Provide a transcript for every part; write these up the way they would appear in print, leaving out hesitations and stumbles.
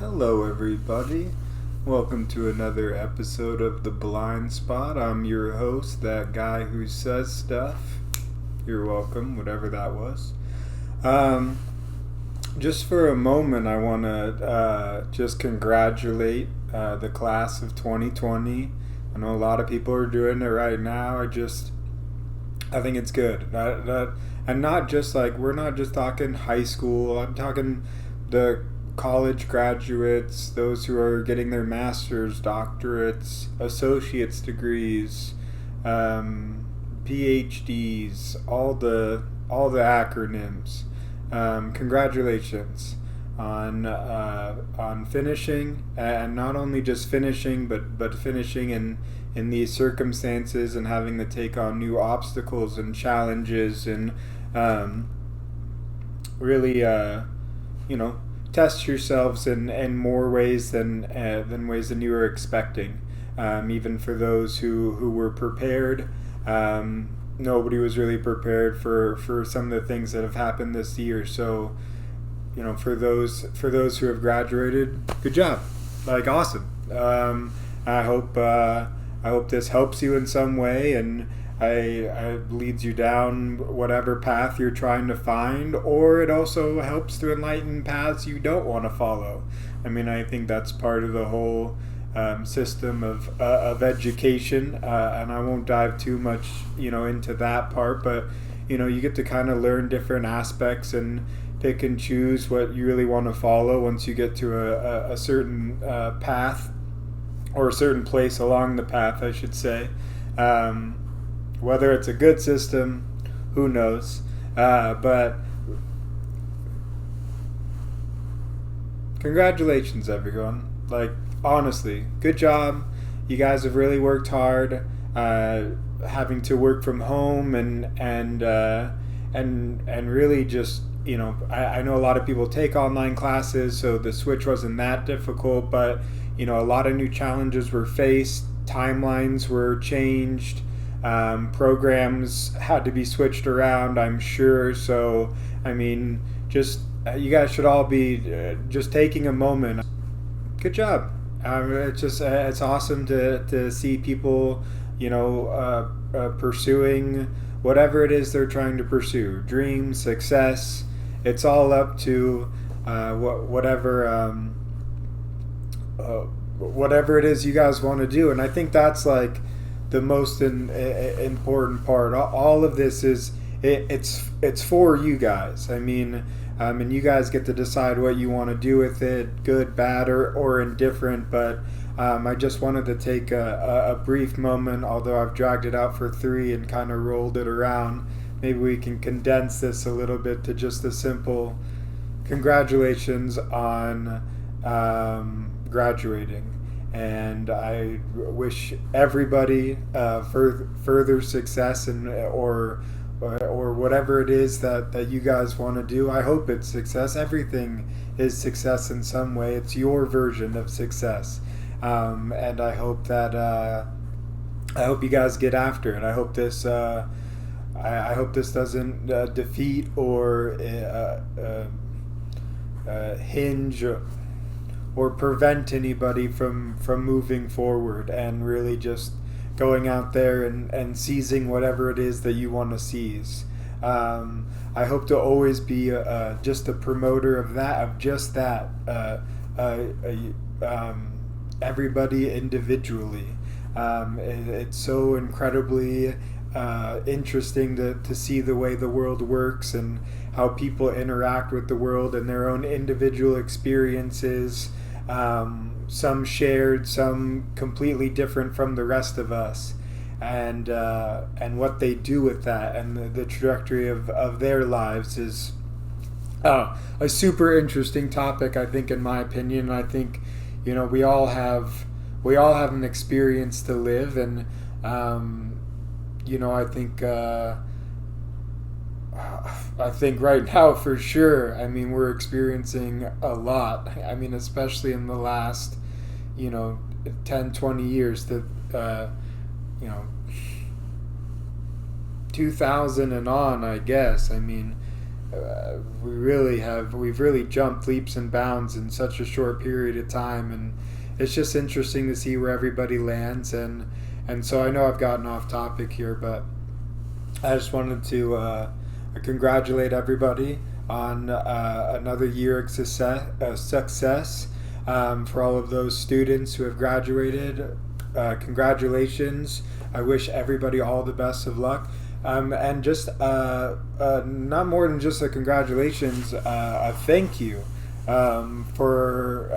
Hello, everybody. Welcome to another episode of The Blind Spot. I'm your host, that guy who says stuff. You're welcome, whatever that was. Just for a moment, I want to just congratulate the class of 2020. I know a lot of people are doing it right now. I think it's good. And not just like, we're not just talking high school. I'm talking the college graduates, those who are getting their master's, doctorates, associate's degrees, PhDs, all the acronyms. Congratulations on finishing, and not only just finishing, but finishing in these circumstances and having to take on new obstacles and challenges and really test yourselves in more ways than ways than you were expecting. Even for those who were prepared, nobody was really prepared for some of the things that have happened this year. So, for those who have graduated, good job, awesome. I hope this helps you in some way, and I leads you down whatever path you're trying to find, or it also helps to enlighten paths you don't want to follow. I think that's part of the whole system of education, and I won't dive too much into that part, but you get to kind of learn different aspects and pick and choose what you really want to follow once you get to a certain path, or a certain place along the path, I should say. Whether it's a good system, who knows? But congratulations, everyone. Honestly, good job. You guys have really worked hard. Having to work from home and really just I know a lot of people take online classes, so the switch wasn't that difficult. But a lot of new challenges were faced. Timelines were changed. Programs had to be switched around, I'm sure. So, just you guys should all be just taking a moment. Good job. It's awesome to see people, pursuing whatever it is they're trying to pursue. Dreams, success. It's all up to whatever it is you guys want to do, and I think that's the most important part. All of this is it's for you guys. And you guys get to decide what you want to do with it, good, bad, or indifferent. But I just wanted to take a brief moment, although I've dragged it out for 3 and kind of rolled it around. Maybe we can condense this a little bit to just a simple congratulations on graduating. And I wish everybody further success or whatever it is that you guys want to do. I hope it's success. Everything is success in some way. It's your version of success, and I hope that I hope you guys get after it. I hope this doesn't defeat or hinge or prevent anybody from moving forward and really just going out there and seizing whatever it is that you want to seize. I hope to always be just a promoter of just that. Everybody individually. It's so incredibly interesting to see the way the world works and how people interact with the world and their own individual experiences. Some shared, some completely different from the rest of us, and what they do with that and the trajectory of their lives is a super interesting topic, I think, in my opinion. I think we all have an experience to live, and I think right now for sure, we're experiencing a lot. Especially in the last 10, 20 years, that 2000 and on, I guess. we've really jumped leaps and bounds in such a short period of time, and it's just interesting to see where everybody lands. And so I know I've gotten off topic here, but I just wanted to congratulate everybody on another year of success. For all of those students who have graduated, congratulations. I wish everybody all the best of luck. And just not more than just a congratulations, a thank you for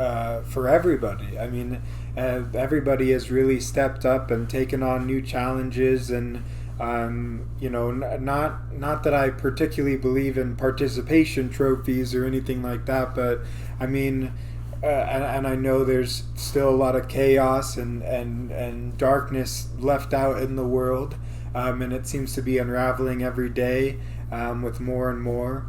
everybody. I mean, everybody has really stepped up and taken on new challenges, and not that I particularly believe in participation trophies or anything like that, but I mean, and I know there's still a lot of chaos and darkness left out in the world, and it seems to be unraveling every day with more and more.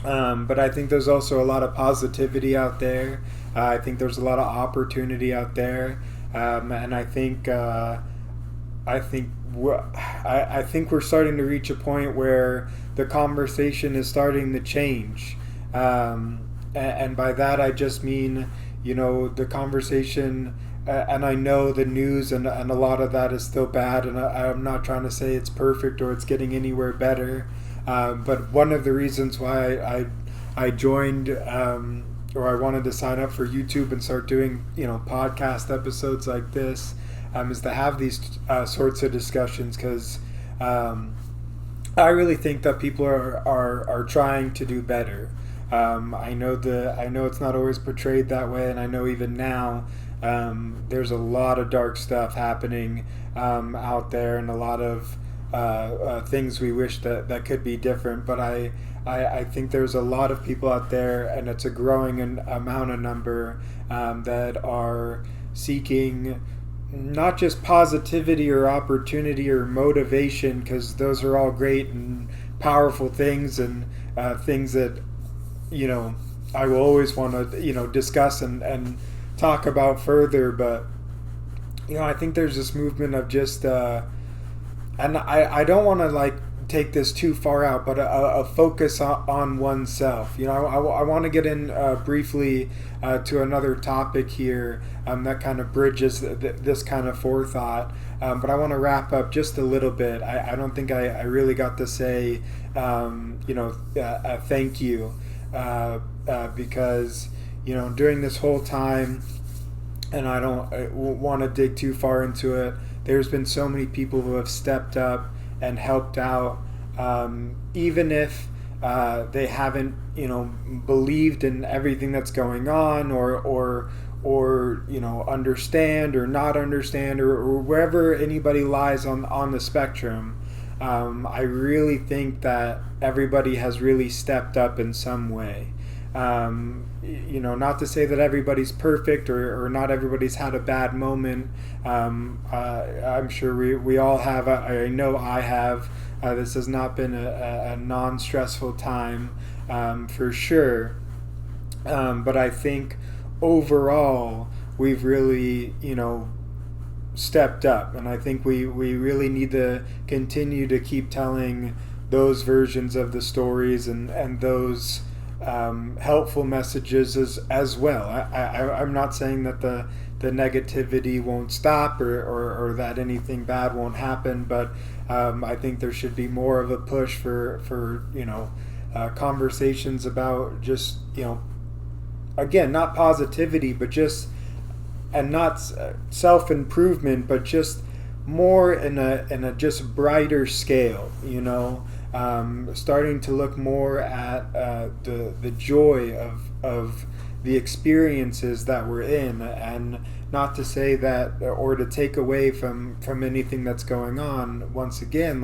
But I think there's also a lot of positivity out there. I think there's a lot of opportunity out there, and I think we're starting to reach a point where the conversation is starting to change. And by that I just mean, the conversation, and I know the news and a lot of that is still bad, and I'm not trying to say it's perfect or it's getting anywhere better, but one of the reasons why I joined, or I wanted to sign up for YouTube and start doing podcast episodes like this, is to have these sorts of discussions, because I really think that people are trying to do better. I know it's not always portrayed that way, and I know even now there's a lot of dark stuff happening out there, and a lot of things we wish that could be different. But I think there's a lot of people out there, and it's a growing amount of number that are seeking not just positivity or opportunity or motivation, because those are all great and powerful things, and things that I will always want to discuss and talk about further. But I think there's this movement of just and I don't want to take this too far out, but a focus on oneself. I want to get in briefly to another topic here that kind of bridges this kind of forethought, but I want to wrap up just a little bit. I don't think I really got to say thank you, because during this whole time, and I don't want to dig too far into it, there's been so many people who have stepped up and helped out, even if they haven't believed in everything that's going on, or understand or not understand, or wherever anybody lies on the spectrum. I really think that everybody has really stepped up in some way. Not to say that everybody's perfect, or not everybody's had a bad moment. I'm sure we all have. I know I have. This has not been a non-stressful time, for sure. But I think overall we've really, stepped up, and I think we really need to continue to keep telling those versions of the stories and those helpful messages as well. I'm not saying that the negativity won't stop, or that anything bad won't happen, but I think there should be more of a push for conversations about just again, not positivity, but just, and not self-improvement, but just more in a just brighter scale, starting to look more at the joy of the experiences that we're in, and not to say that, or to take away from anything that's going on, once again,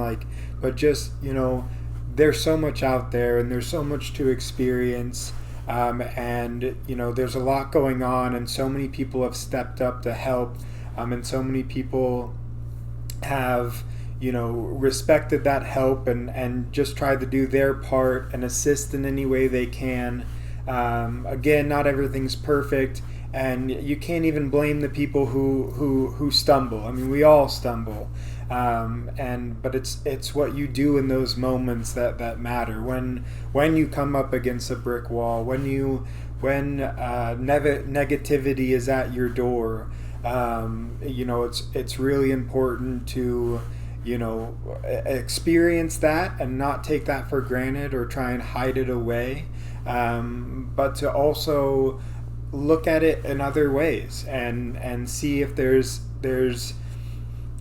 but just, there's so much out there, and there's so much to experience. And there's a lot going on, and so many people have stepped up to help, and so many people have respected that help, and just tried to do their part and assist in any way they can. Again, not everything's perfect, and you can't even blame the people who stumble. I mean, we all stumble, But it's what you do in those moments that matter. When you come up against a brick wall, when negativity is at your door, it's really important to experience that and not take that for granted or try and hide it away, but to also look at it in other ways and see if there's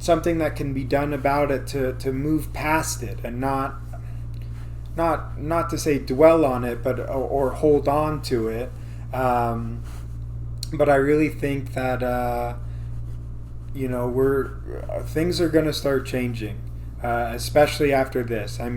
something that can be done about it to move past it, and not to say dwell on it, but or hold on to it. But I really think that things are going to start changing, especially after this. I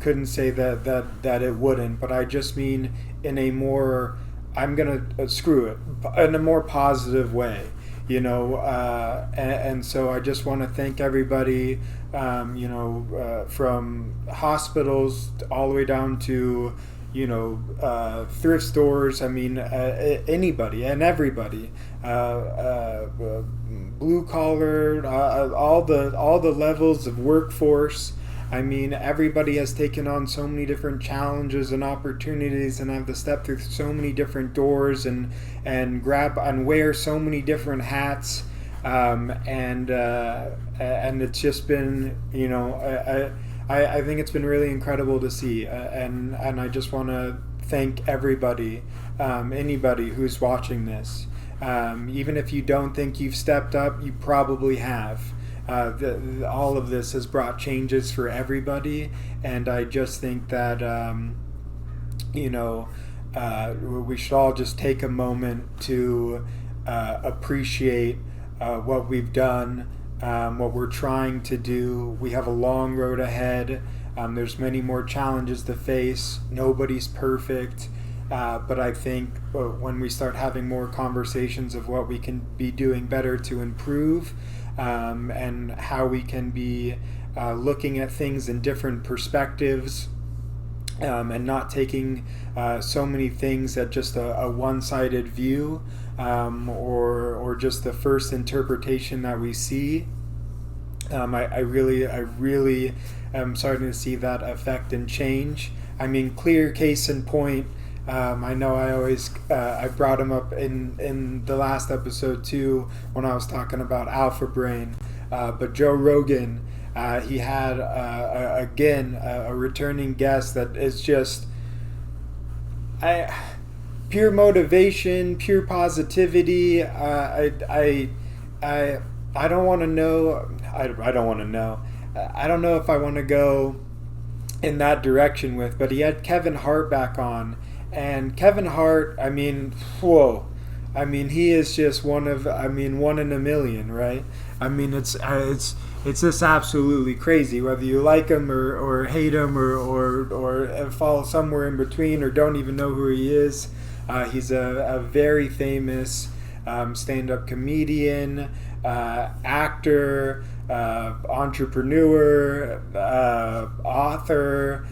couldn't say that it wouldn't, but I just mean in a more, I'm gonna screw it, in a more positive way. And so I just want to thank everybody, from hospitals all the way down to thrift stores. Anybody and everybody, blue collar, all the levels of workforce. Everybody has taken on so many different challenges and opportunities, and have to step through so many different doors and grab and wear so many different hats. And it's just been, I think it's been really incredible to see. And I just want to thank everybody, anybody who's watching this. Even if you don't think you've stepped up, you probably have. All of this has brought changes for everybody, and I just think that we should all just take a moment to appreciate what we've done, what we're trying to do. We have a long road ahead. There's many more challenges to face. Nobody's perfect. But I think when we start having more conversations of what we can be doing better to improve, and how we can be looking at things in different perspectives, and not taking so many things at just a one-sided view, or just the first interpretation that we see. I really am starting to see that effect and change. Clear case in point. I know I brought him up in the last episode too, when I was talking about Alpha Brain. But Joe Rogan, he had again a returning guest that is just pure motivation, pure positivity. I don't want to know. I don't want to know. I don't know if I want to go in that direction with. But he had Kevin Hart back on. And Kevin Hart, whoa. He is just one in a million, right? It's just absolutely crazy, whether you like him or hate him or fall somewhere in between or don't even know who he is. He's a very famous stand-up comedian, actor, entrepreneur, author,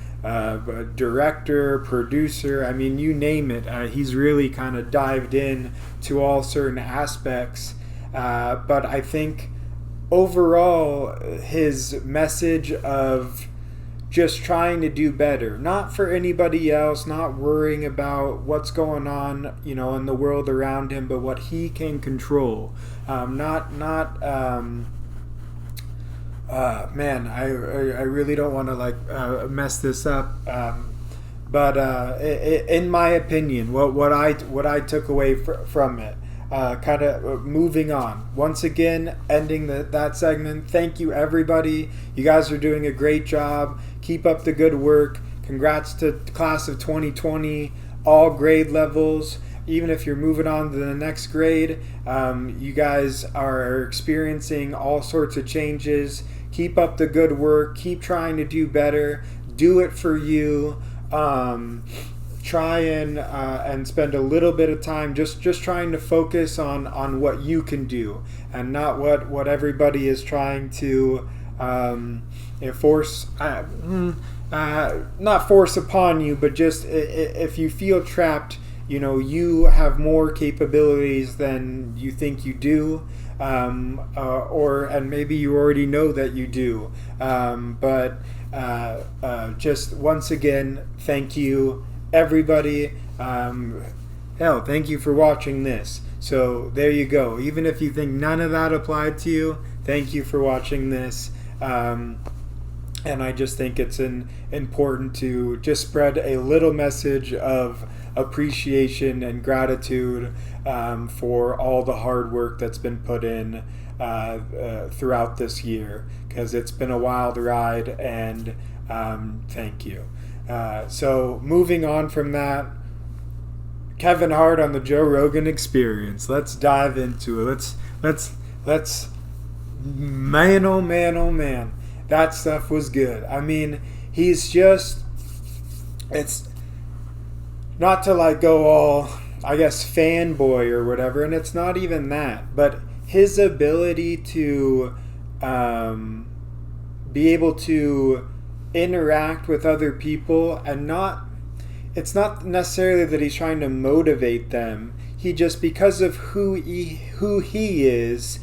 director, producer. You name it. He's really kind of dived in to all certain aspects. But I think overall his message of just trying to do better, not for anybody else, not worrying about what's going on, in the world around him, but what he can control. I really don't want to mess this up. But in my opinion, what I took away from it, kind of moving on. Once again, ending that segment. Thank you, everybody. You guys are doing a great job. Keep up the good work. Congrats to the class of 2020, all grade levels. Even if you're moving on to the next grade, you guys are experiencing all sorts of changes. Keep up the good work. Keep trying to do better. Do it for you. Try and spend a little bit of time just trying to focus on what you can do, and not what everybody is trying to force. Not force upon you, but just if you feel trapped you have more capabilities than you think you do, and maybe you already know that you do. But just once again, thank you, everybody. Hell, thank you for watching this. So there you go. Even if you think none of that applied to you, thank you for watching this. And I just think it's important to just spread a little message of appreciation and gratitude for all the hard work that's been put in throughout this year, because it's been a wild ride, and thank you. So moving on from that, Kevin Hart on the Joe Rogan Experience. Let's dive into it. Let's man, oh man, oh man. That stuff was good. I mean, it's not to like go all, I guess, fanboy or whatever, and it's not even that, but his ability to be able to interact with other people, and it's not necessarily that he's trying to motivate them. He just, because of who he is,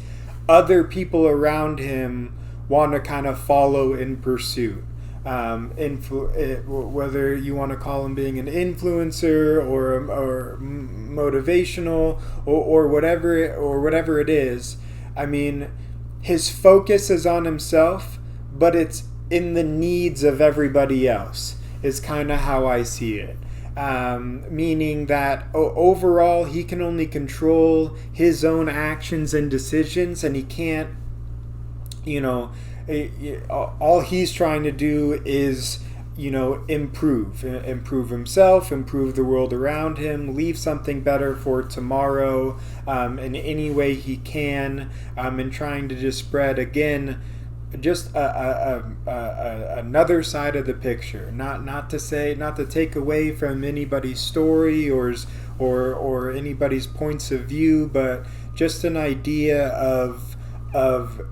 other people around him want to kind of follow in pursuit. Whether you want to call him being an influencer or motivational or whatever it is. I mean, his focus is on himself, but it's in the needs of everybody else, is kind of how I see it. Meaning that overall he can only control his own actions and decisions, and he can't, all he's trying to do is, improve himself, improve the world around him, leave something better for tomorrow, in any way he can, and trying to just spread, again, just another side of the picture, not to take away from anybody's story or anybody's points of view, but just an idea of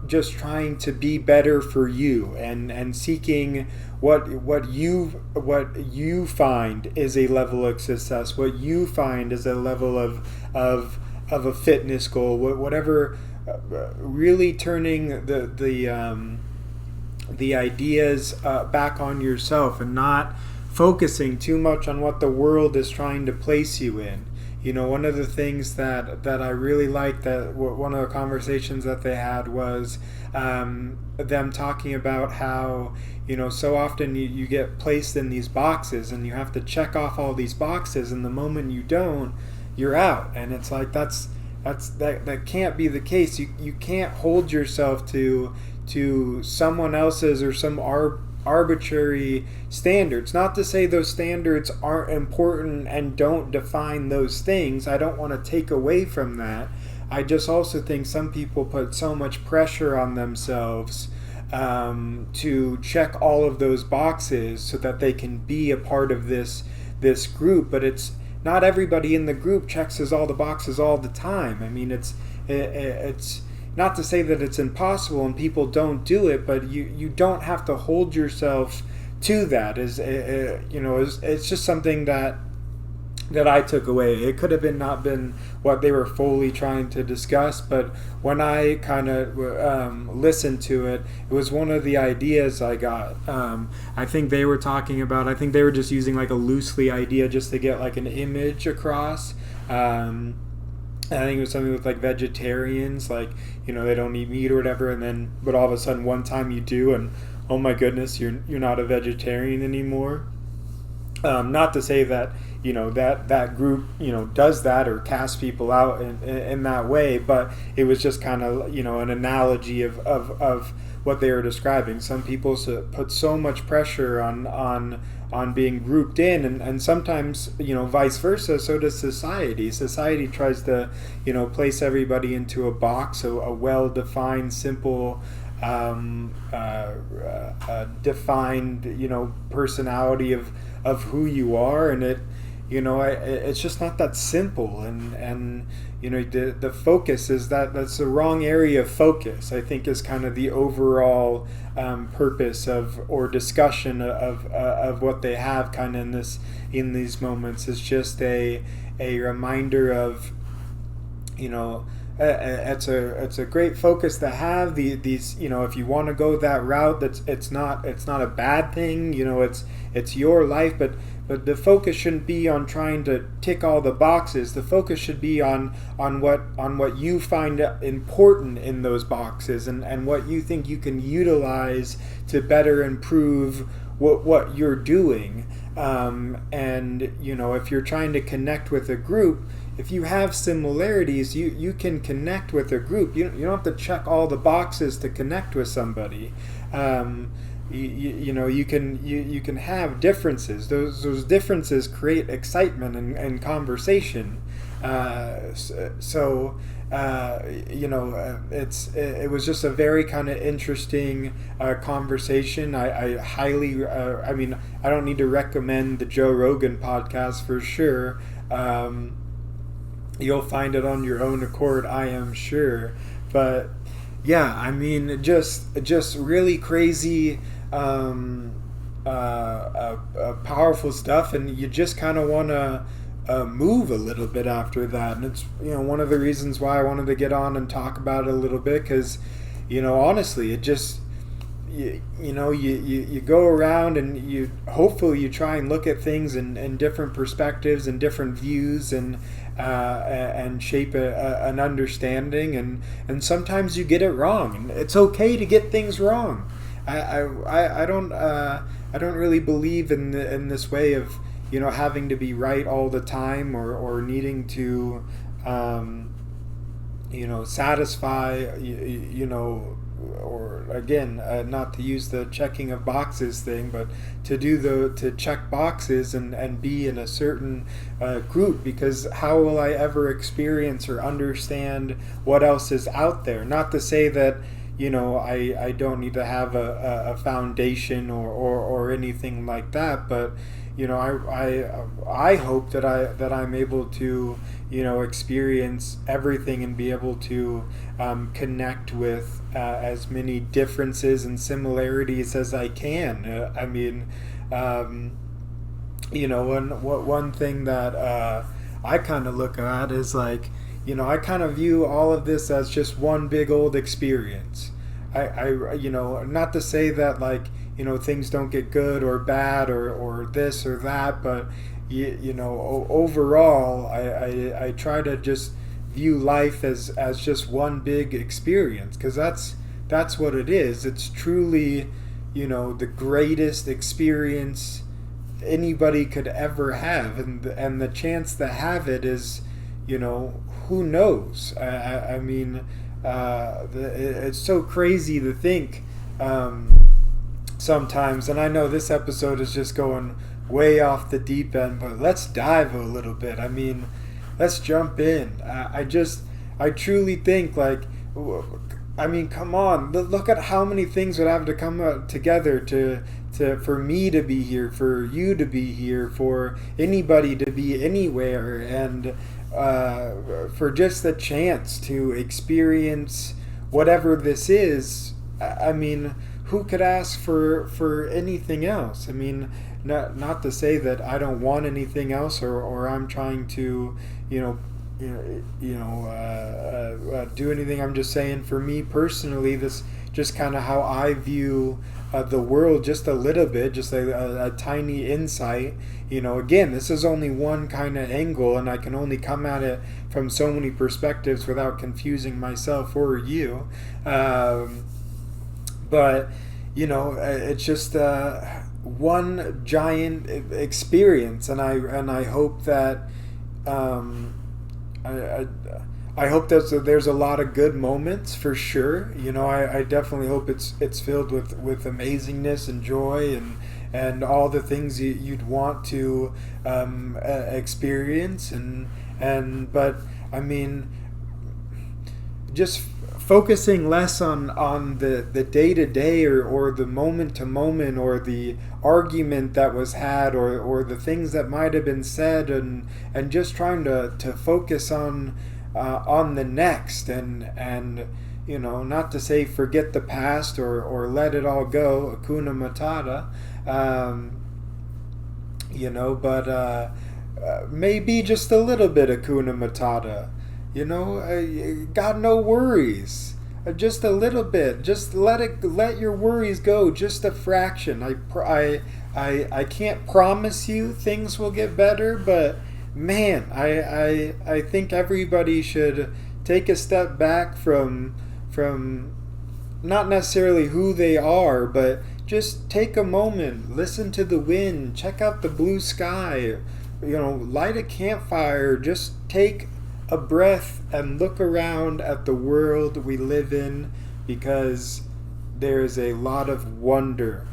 just trying to be better for you, and seeking what you find is a level of success, what you find is a level of a fitness goal, whatever. Really turning the ideas back on yourself, and not focusing too much on what the world is trying to place you in. One of the things that I really liked, that one of the conversations that they had, was them talking about how, so often you get placed in these boxes, and you have to check off all these boxes, and the moment you don't, you're out. And it's like, that can't be the case. You can't hold yourself to someone else's or some arbitrary standards. Not to say those standards aren't important and don't define those things. I don't want to take away from that. I just also think some people put so much pressure on themselves to check all of those boxes so that they can be a part of this group. But it's not everybody in the group checks all the boxes all the time. I mean, it's not to say that it's impossible and people don't do it, but you don't have to hold yourself to that. It's just something that I took away. It could have not been what they were fully trying to discuss, but when I kind of listened to it, it was one of the ideas I got. I think they were talking about, I think they were just using like a loosely idea just to get like an image across. I think it was something with like vegetarians, like, they don't eat meat or whatever, but all of a sudden one time you do, and oh my goodness, you're not a vegetarian anymore. Not to say that that group does that or casts people out in that way, but it was just kind of an analogy of what they were describing. Some people put so much pressure on being grouped in, and sometimes vice versa. So does society. Society tries to place everybody into a box, a well-defined, simple, defined personality of who you are, and it's just not that simple. And the focus is that's the wrong area of focus, I think, is kind of the overall purpose of, or discussion of what they have kind of in these moments, is just a reminder of, it's a great focus to have. These, if you want to go that route, it's not a bad thing. It's your life, but the focus shouldn't be on trying to tick all the boxes. The focus should be on what you find important in those boxes, and what you think you can utilize to better improve what you're doing. And if you're trying to connect with a group, if you have similarities, you can connect with a group. You don't have to check all the boxes to connect with somebody. You can have differences. Those differences create excitement and conversation. It was just a very kind of interesting conversation. I highly, I don't need to recommend the Joe Rogan podcast for sure. You'll find it on your own accord, I am sure. But yeah, just really crazy, powerful stuff, and you just kind of want to move a little bit after that. And it's one of the reasons why I wanted to get on and talk about it a little bit, because honestly, it just you go around and hopefully you try and look at things in different perspectives and different views, and shape an understanding, and sometimes you get it wrong, and it's okay to get things wrong. I don't really believe in this way of having to be right all the time, or needing to satisfy, or again, not to use the checking of boxes thing, but to check boxes and be in a certain group, because how will I ever experience or understand what else is out there? Not to say that I don't need to have a foundation or anything like that, but I hope that I'm able to experience everything and be able to connect with as many differences and similarities as I can. One thing that I kind of look at is like, I kind of view all of this as just one big old experience. I not to say that like things don't get good or bad or this or that, but overall I try to just view life as just one big experience, because that's what it is. It's truly the greatest experience anybody could ever have, and the chance to have it is who knows. It's so crazy to think sometimes, and I know this episode is just going way off the deep end, but let's dive a little bit. Let's jump in. I truly think, like, come on, look at how many things would have to come together for me to be here, for you to be here, for anybody to be anywhere, and for just the chance to experience whatever this is. Who could ask for anything else? Not to say that I don't want anything else, or I'm trying to do anything. I'm just saying, for me personally, this just kind of how I view the world, just a little bit, just a tiny insight. Again, this is only one kind of angle, and I can only come at it from so many perspectives without confusing myself or you. But it's just one giant experience, and I hope that I hope that there's a lot of good moments for sure. I definitely hope it's filled with amazingness and joy and all the things you'd want to experience, but just focusing less on the day to day or the moment to moment or the argument that was had or the things that might have been said and just trying to focus on the next and not to say forget the past or let it all go, Hakuna Matata, but maybe just a little bit of Hakuna Matata. Got no worries. Just a little bit. Just let your worries go. Just a fraction. I can't promise you things will get better, but man, I think everybody should take a step back from not necessarily who they are, but just take a moment, listen to the wind, check out the blue sky, light a campfire, just take a breath and look around at the world we live in, because there is a lot of wonder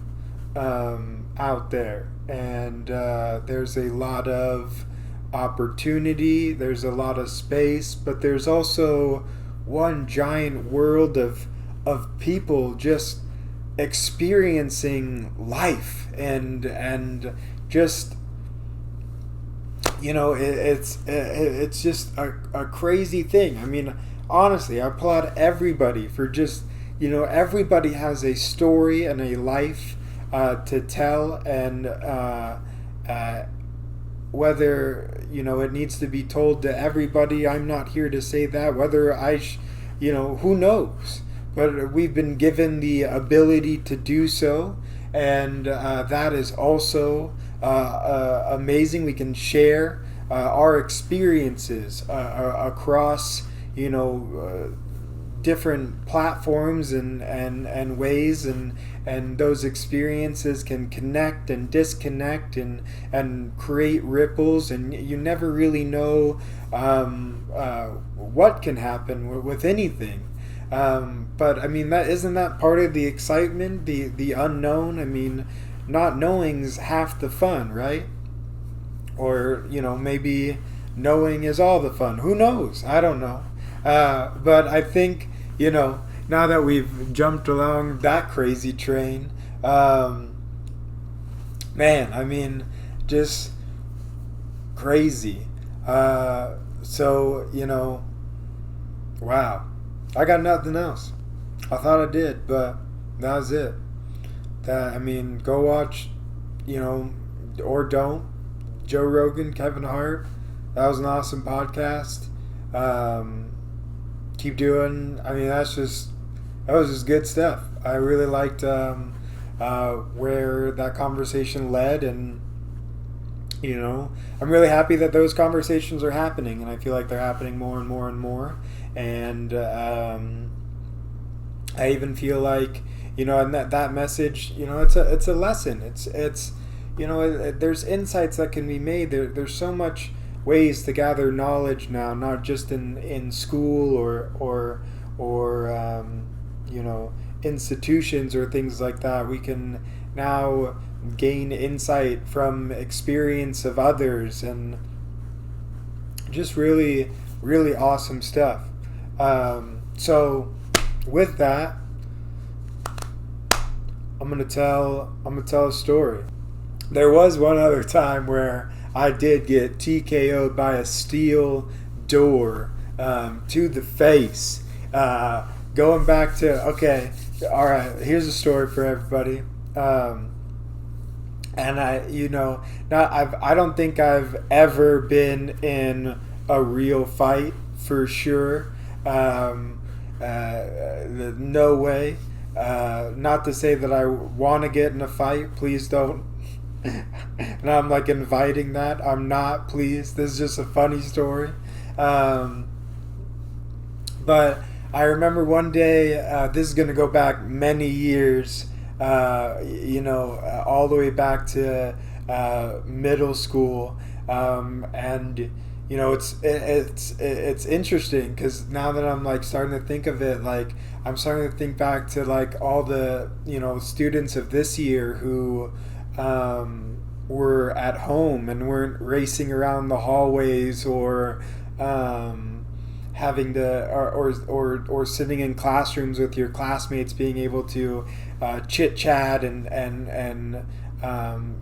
out there, and there's a lot of opportunity, there's a lot of space, but there's also one giant world of people just experiencing life and just it's just a crazy thing. I mean, honestly, I applaud everybody for just everybody has a story and a life to tell, and whether it needs to be told to everybody, I'm not here to say that. Whether who knows? But we've been given the ability to do so, and that is also amazing. We can share our experiences across different platforms and ways, and those experiences can connect and disconnect and create ripples, and you never really know what can happen with anything. But I mean, isn't that part of the excitement, the unknown? I mean, not knowing's half the fun, right? Or maybe knowing is all the fun. Who knows? I don't know. But I think now that we've jumped along that crazy train, man, I mean, just crazy. So wow. I got nothing else. I thought I did, but that was it. Go watch, or don't. Joe Rogan, Kevin Hart. That was an awesome podcast. Keep doing. That was just good stuff. I really liked where that conversation led, and I'm really happy that those conversations are happening, and I feel like they're happening more and more and more. And I even feel like and that message, it's a lesson. It's there's insights that can be made. There's so much ways to gather knowledge now, not just in school or institutions or things like that. We can now gain insight from experience of others, and just really, really awesome stuff. So with that, I'm gonna tell a story. There was one other time where I did get TKO'd by a steel door to the face. Going back to all right. Here's a story for everybody. And I don't think I've ever been in a real fight for sure. No way. Not to say that I want to get in a fight. Please don't. And I'm like inviting that. I'm not. Please. This is just a funny story. But I remember one day. This is gonna go back many years. All the way back to middle school. And it's interesting because now that I'm like starting to think of it, like I'm starting to think back to like all the students of this year who were at home and weren't racing around the hallways or having to or sitting in classrooms with your classmates, being able to chit chat and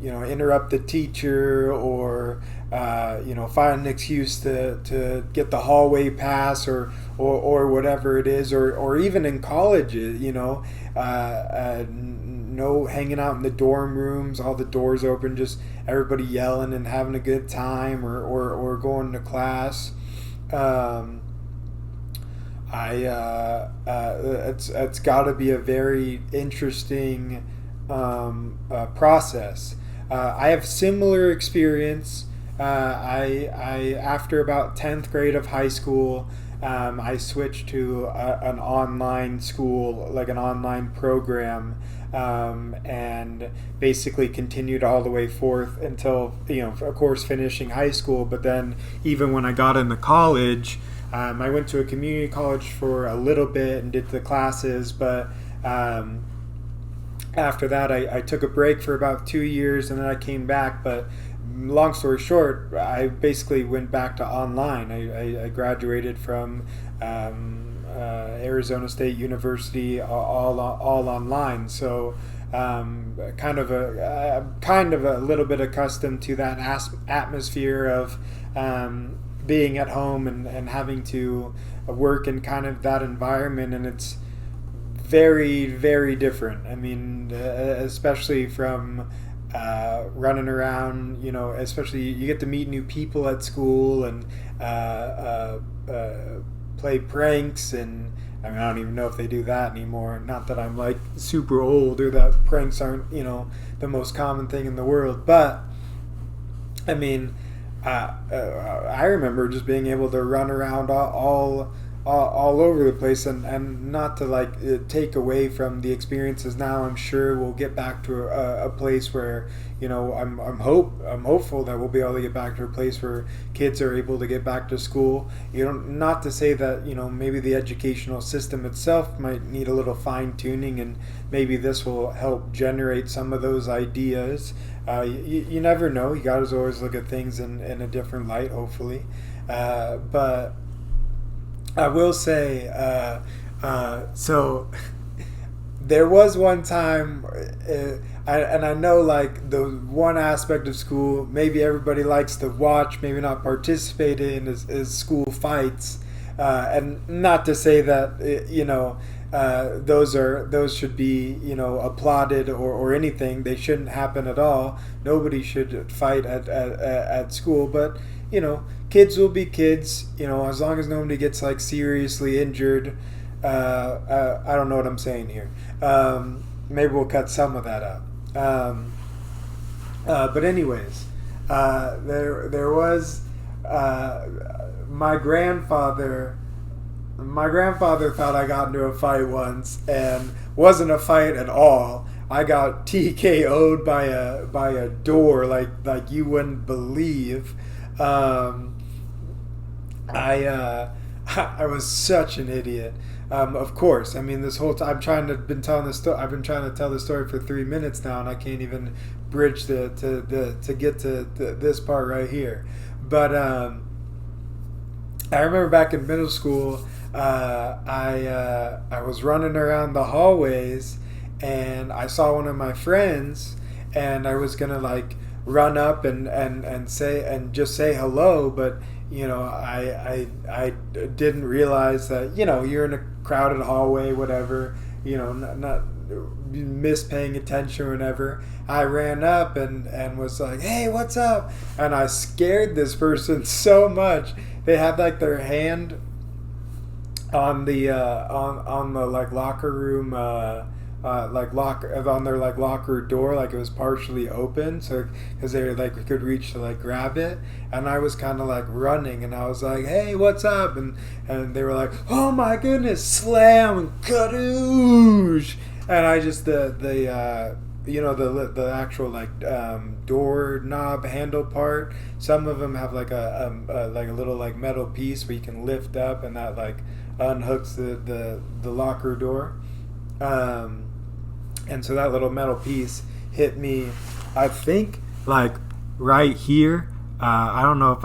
interrupt the teacher, or find an excuse to get the hallway pass, or whatever it is, or even in college, no hanging out in the dorm rooms, all the doors open, just everybody yelling and having a good time, or going to class. It's got to be a very interesting process. I have similar experience. I after about 10th grade of high school, I switched to an online school, like an online program, and basically continued all the way forth until, of course, finishing high school. But then even when I got into college, I went to a community college for a little bit and did the classes, but after that I took a break for about 2 years, and then I came back. But long story short, I basically went back to online. I graduated from Arizona State University all online. So kind of a little bit accustomed to that atmosphere of being at home and having to work in kind of that environment, and it's very, very different. I mean, especially from running around, especially you get to meet new people at school, and play pranks. And I mean, I don't even know if they do that anymore. Not that I'm like super old, or that pranks aren't, the most common thing in the world. But I mean, I remember just being able to run around all over the place, and not to take away from the experiences. Now I'm sure we'll get back to a place where, I'm hopeful that we'll be able to get back to a place where kids are able to get back to school. Not to say that maybe the educational system itself might need a little fine tuning, and maybe this will help generate some of those ideas. You never know. You gotta always look at things in a different light, hopefully. But I will say, so there was one time, and I know the one aspect of school maybe everybody likes to watch, maybe not participate in, is school fights. And not to say that those should be applauded or anything. They shouldn't happen at all. Nobody should fight at school, but kids will be kids, as long as nobody gets seriously injured. I don't know what I'm saying here. Maybe we'll cut some of that out. But anyways, there was my grandfather. My grandfather thought I got into a fight once, and wasn't a fight at all. I got TKO'd by a door like you wouldn't believe. I was such an idiot. Of course, I mean, this whole time I've been trying to tell the story for 3 minutes now, and I can't even bridge to get to this part right here. But I remember back in middle school, I was running around the hallways, and I saw one of my friends, and I was gonna run up and just say hello, but I didn't realize that you're in a crowded hallway, whatever, not miss paying attention or whatever. I ran up and was like, "Hey, what's up?" And I scared this person so much. They had their hand on the locker room, on their locker door, it was partially open, so because they could reach to grab it. And I was kind of running, and I was like, "Hey, what's up?" And they were like, "Oh my goodness!" Slam and kadoosh. And I just the actual door knob handle part. Some of them have a little metal piece where you can lift up, and that unhooks the locker door. And so that little metal piece hit me, I think, right here. I don't know if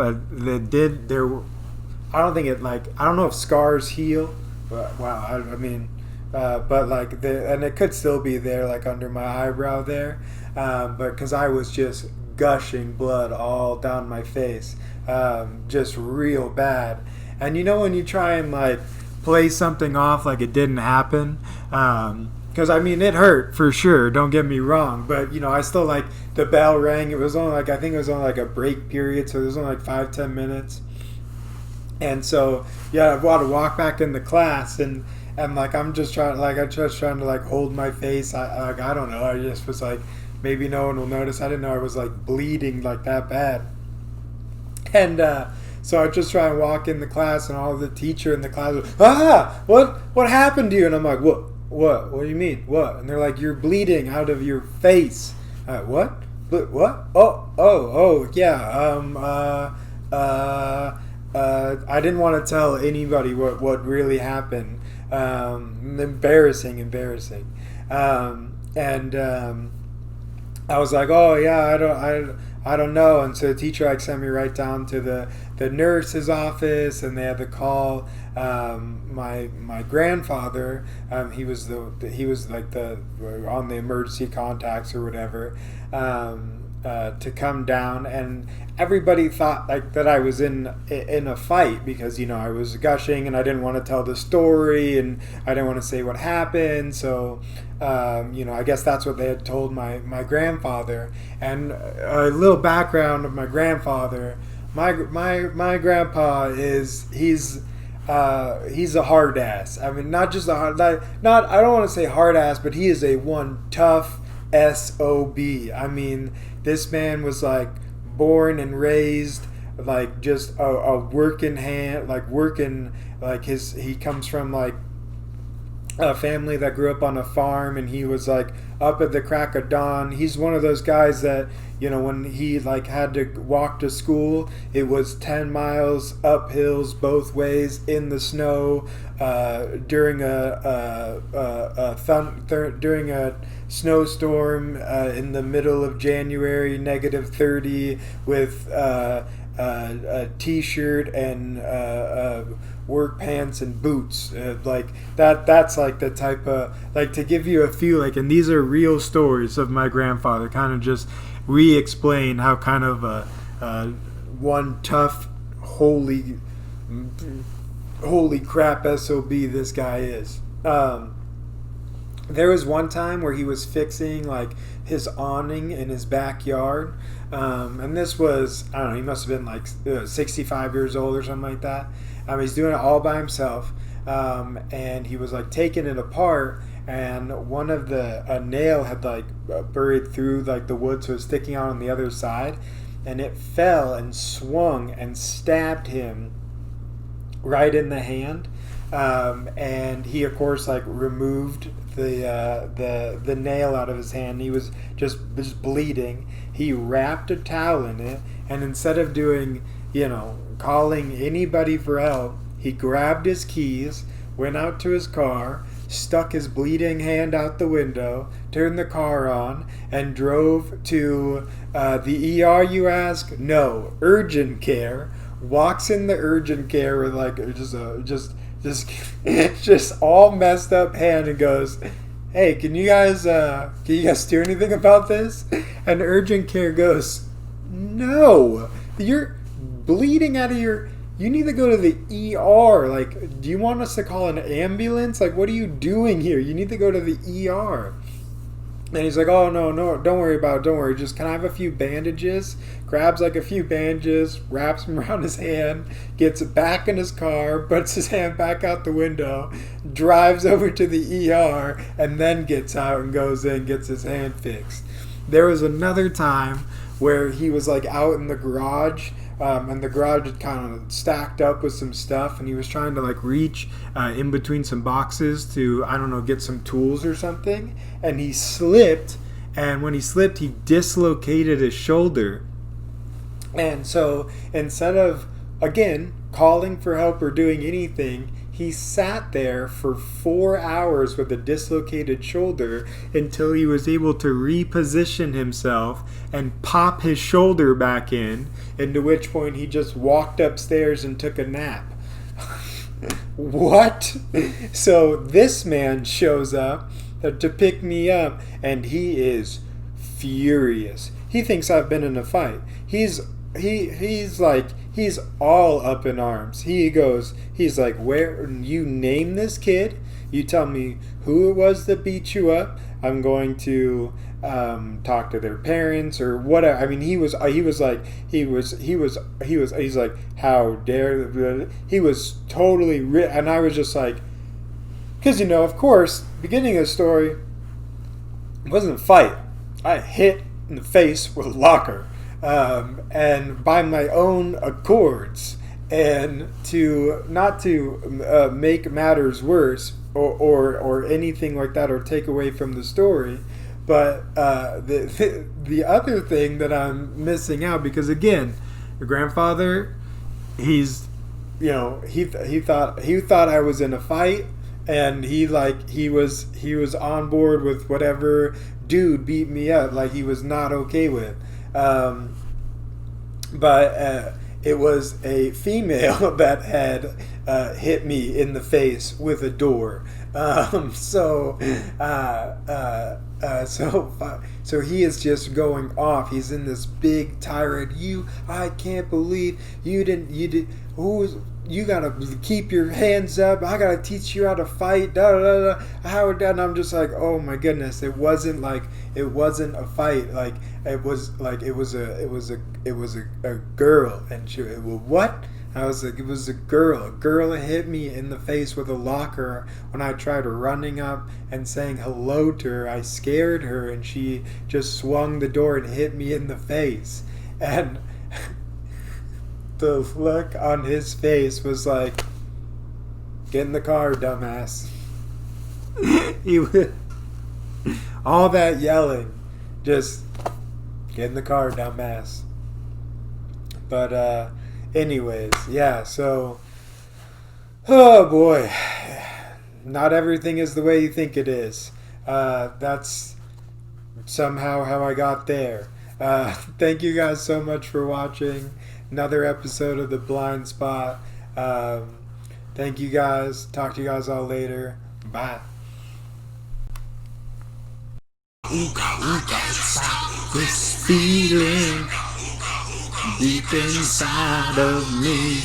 I don't think it like I don't know if scars heal. But, wow, I mean, but like and it could still be there like under my eyebrow there, but because I was just gushing blood all down my face, just real bad. And when you try and like play something off like it didn't happen, because I mean it hurt for sure. Don't get me wrong, but I still like the bell rang. It was only like I think it was only like a break period, so it was only like 5-10 minutes. And so yeah, I want to walk back into class and like I'm just trying to like hold my face. I don't know. I just was like maybe no one will notice. I didn't know I was like bleeding like that bad. And so I just try and walk in the class, and all the teacher in the class was, what happened to you? And I'm like, what do you mean, what? And they're like, you're bleeding out of your face. What oh yeah I didn't want to tell anybody what really happened. Embarrassing. And I was like, oh yeah, I don't know. And so the teacher like sent me right down to the nurse's office, and they had to call my grandfather. He was like the on the emergency contacts or whatever, to come down. And everybody thought like that I was in a fight because I was gushing and I didn't want to tell the story and I didn't want to say what happened. So I guess that's what they had told my grandfather. And a little background of my grandfather. My grandpa he's a hard ass. I mean, not just I don't want to say hard ass, but he is a one tough SOB. I mean, this man was like born and raised like just a working hand, like working, like he comes from like a family that grew up on a farm, and he was like up at the crack of dawn. He's one of those guys that when he like had to walk to school, it was 10 miles up hills both ways in the snow, during during a snowstorm, in the middle of January, -30, with a t-shirt and work pants and boots, like that's like the type of, like, to give you a few, like, and these are real stories of my grandfather, kind of just re-explain how kind of one tough holy crap SOB this guy is. There was one time where he was fixing like his awning in his backyard, and this was, I don't know, he must have been like 65 years old or something like that. He's doing it all by himself, and he was like taking it apart, and one of a nail had like buried through like the wood, so it was sticking out on the other side, and it fell and swung and stabbed him right in the hand. And he of course like removed the nail out of his hand. He was just bleeding. He wrapped a towel in it, and instead of doing, calling anybody for help, he grabbed his keys, went out to his car, stuck his bleeding hand out the window, turned the car on, and drove to the ER, you ask? No, urgent care. Walks in the urgent care with like just all messed up hand, and goes, hey, can you guys do anything about this? And urgent care goes, no, you're bleeding out of you need to go to the ER. Like, do you want us to call an ambulance? Like, what are you doing here? You need to go to the ER. And he's like, oh, no, don't worry about it. Don't worry. Just, can I have a few bandages? Grabs like a few bandages, wraps them around his hand, gets back in his car, puts his hand back out the window, drives over to the ER, and then gets out and goes in, gets his hand fixed. There was another time where he was like out in the garage, and the garage had kind of stacked up with some stuff, and he was trying to like reach in between some boxes to, I don't know, get some tools or something, and he slipped, and when he slipped, he dislocated his shoulder. And so instead of, again, calling for help or doing anything, he sat there for 4 hours with a dislocated shoulder until he was able to reposition himself and pop his shoulder back in, into which point he just walked upstairs and took a nap. What? So this man shows up to pick me up, and he is furious. He thinks I've been in a fight. He's all up in arms. He's like, where you name this kid? You tell me who it was that beat you up. I'm going to talk to their parents or whatever. I mean, he's like, how dare, he was totally, and I was just like, because, of course, beginning of the story, it wasn't a fight. I hit in the face with a locker, and by my own accords, and not to make matters worse or anything like that or take away from the story. But the other thing that I'm missing out, because again, your grandfather, he thought I was in a fight, and he was on board with whatever dude beat me up, like he was not okay with. But it was a female that had hit me in the face with a door. So he is just going off. He's in this big tirade. I can't believe you did. You gotta keep your hands up. I gotta teach you how to fight. Da da da. And I'm just like, oh my goodness! It wasn't a fight. Like it was a girl, and she, what? I was like, it was a girl. A girl hit me in the face with a locker when I tried running up and saying hello to her. I scared her, and she just swung the door and hit me in the face. And the look on his face was like, get in the car, dumbass. All that yelling, just get in the car, dumbass. But anyways, yeah, so, oh boy, not everything is the way you think it is. That's somehow how I got there. Thank you guys so much for watching another episode of The Blind Spot. Thank you guys. Talk to you guys all later. Bye. Ooga, ooga, stop this feeling deep inside of me.